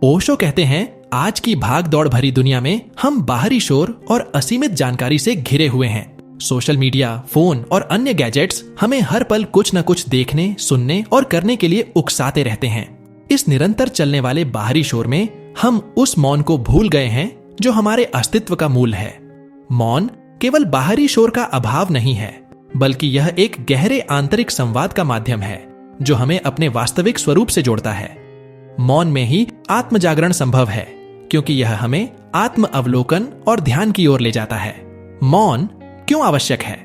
ओशो कहते हैं, आज की भाग दौड़ भरी दुनिया में हम बाहरी शोर और असीमित जानकारी से घिरे हुए हैं। सोशल मीडिया, फोन और अन्य गैजेट्स हमें हर पल कुछ न कुछ देखने, सुनने और करने के लिए उकसाते रहते हैं। इस निरंतर चलने वाले बाहरी शोर में हम उस मौन को भूल गए हैं जो हमारे अस्तित्व का मूल है। मौन केवल बाहरी शोर का अभाव नहीं है, बल्कि यह एक गहरे आंतरिक संवाद का माध्यम है जो हमें अपने वास्तविक स्वरूप से जोड़ता है। मौन में ही आत्म जागरण संभव है, क्योंकि यह हमें आत्म अवलोकन और ध्यान की ओर ले जाता है। मौन क्यों आवश्यक है?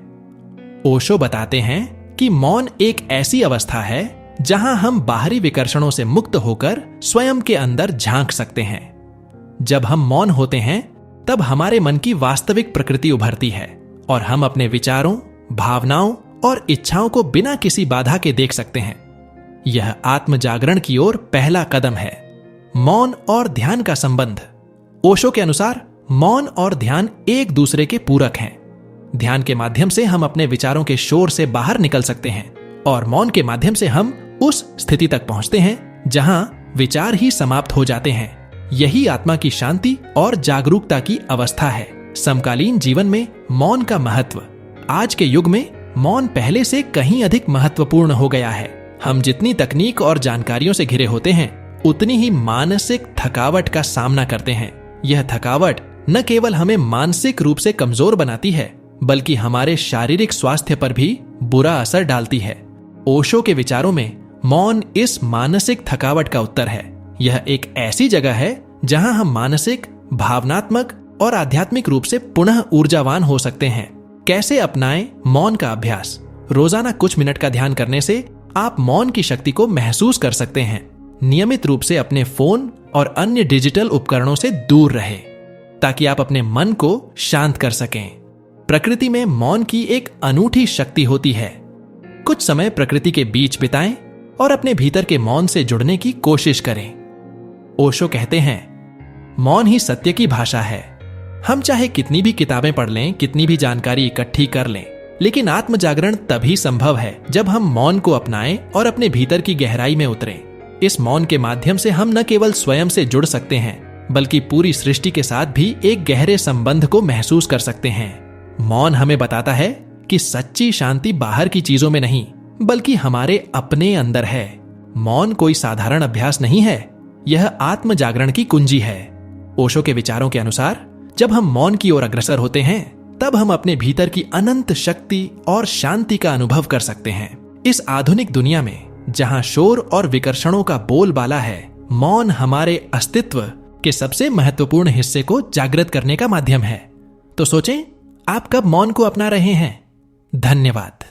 ओशो बताते हैं कि मौन एक ऐसी अवस्था है जहां हम बाहरी विकर्षणों से मुक्त होकर स्वयं के अंदर झांक सकते हैं। जब हम मौन होते हैं तब हमारे मन की वास्तविक प्रकृति उभरती है और हम अपने विचारों, भावनाओं और इच्छाओं को बिना किसी बाधा के देख सकते हैं। यह आत्म जागरण की ओर पहला कदम है। मौन और ध्यान का संबंध। ओशो के अनुसार मौन और ध्यान एक दूसरे के पूरक हैं। ध्यान के माध्यम से हम अपने विचारों के शोर से बाहर निकल सकते हैं और मौन के माध्यम से हम उस स्थिति तक पहुंचते हैं जहां विचार ही समाप्त हो जाते हैं। यही आत्मा की शांति और जागरूकता की अवस्था है। समकालीन जीवन में मौन का महत्व। आज के युग में मौन पहले से कहीं अधिक महत्वपूर्ण हो गया है। हम जितनी तकनीक और जानकारियों से घिरे होते हैं, उतनी ही मानसिक थकावट का सामना करते हैं। यह थकावट न केवल हमें मानसिक रूप से कमजोर बनाती है, बल्कि हमारे शारीरिक स्वास्थ्य पर भी बुरा असर डालती है। ओशो के विचारों में मौन इस मानसिक थकावट का उत्तर है। यह एक ऐसी जगह है जहां हम मानसिक, भावनात्मक और आध्यात्मिक रूप से पुनः ऊर्जावान हो सकते हैं। कैसे अपनाएं मौन का अभ्यास? रोजाना कुछ मिनट का ध्यान करने से आप मौन की शक्ति को महसूस कर सकते हैं। नियमित रूप से अपने फोन और अन्य डिजिटल उपकरणों से दूर रहें, ताकि आप अपने मन को शांत कर सकें। प्रकृति में मौन की एक अनूठी शक्ति होती है। कुछ समय प्रकृति के बीच बिताएं और अपने भीतर के मौन से जुड़ने की कोशिश करें। ओशो कहते हैं, मौन ही सत्य की भाषा है। हम चाहे कितनी भी किताबें पढ़ लें, कितनी भी जानकारी इकट्ठी कर लें, लेकिन आत्म जागरण तभी संभव है जब हम मौन को अपनाएं और अपने भीतर की गहराई में उतरें। इस मौन के माध्यम से हम न केवल स्वयं से जुड़ सकते हैं, बल्कि पूरी सृष्टि के साथ भी एक गहरे संबंध को महसूस कर सकते हैं। मौन हमें बताता है कि सच्ची शांति बाहर की चीजों में नहीं, बल्कि हमारे अपने अंदर है। मौन कोई साधारण अभ्यास नहीं है, यह आत्म जागरण की कुंजी है। ओशो के विचारों के अनुसार जब हम मौन की ओर अग्रसर होते हैं, तब हम अपने भीतर की अनंत शक्ति और शांति का अनुभव कर सकते हैं। इस आधुनिक दुनिया में जहां शोर और विकर्षणों का बोलबाला है, मौन हमारे अस्तित्व के सबसे महत्वपूर्ण हिस्से को जागृत करने का माध्यम है। तो सोचें, आप कब मौन को अपना रहे हैं? धन्यवाद।